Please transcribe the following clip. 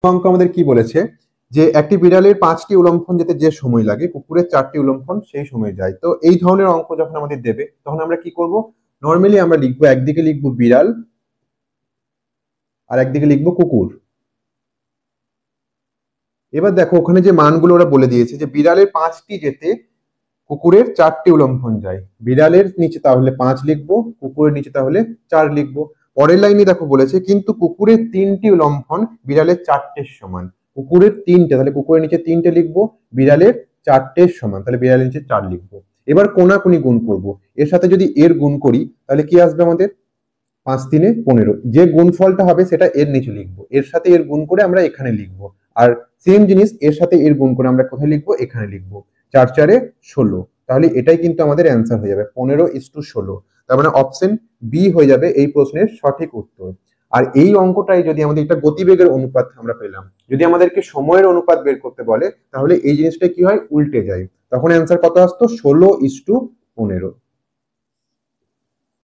অঙ্ক আমাদের কি বলেছে যে একটি বিড়ালের 5টি উলম্ফন যেতে যে সময় লাগে কুকুরের 4টি উলম্ফন সেই সময় যায়। তো এই ধরনের অঙ্ক যখন আমাদের দেবে তখন আমরা কি করব, নর্মালি আমরা লিখবো, একদিকে লিখবো বিড়াল আর একদিকে লিখবো কুকুর। এবার দেখো ওখানে যে মানগুলো ওরা বলে দিয়েছে যে বিড়ালের 5টি যেতে কুকুরের 4টি উলম্ফন যায়। বিড়ালের নিচে তাহলে 5 লিখবো, কুকুরের নিচে তাহলে 4 লিখবো। পরের লাইনে দেখো বলেছে কিন্তু কুকুরের 3টি উলম্ফন বিড়ালের 4টের সমান। কুকুরের 3টে, তাহলে কুকুরের নিচে 3টে লিখবো, বিড়ালের 4টের সমান, তাহলে বিড়ালের নিচে 4 লিখবো। এবার কোনাকুনি গুণ করব, এর সাথে যদি এর গুণ করি তাহলে কি আসবে আমাদের, 5×3=15। যে গুণফলটা হবে সেটা এর নিচে লিখবো, এর সাথে এর গুণ করে আমরা এখানে লিখবো। আর সেম জিনিস এর সাথে এর গুণ করে আমরা কোথায় লিখবো, এখানে লিখবো। 4×4=16। তাহলে এটাই কিন্তু আমাদের অ্যান্সার হয়ে যাবে 15:16। তার মানে অপশন বি হয়ে যাবে এই প্রশ্নের সঠিক উত্তর। আর এই অঙ্কটাই যদি আমাদের একটা গতিবেগের অনুপাত আমরা পেলাম, যদি আমাদেরকে সময়ের অনুপাত বের করতে বলে তাহলে এই জিনিসটা কি হয়, উল্টে যায়। তখন অ্যান্সার কত আসতো, 16:15।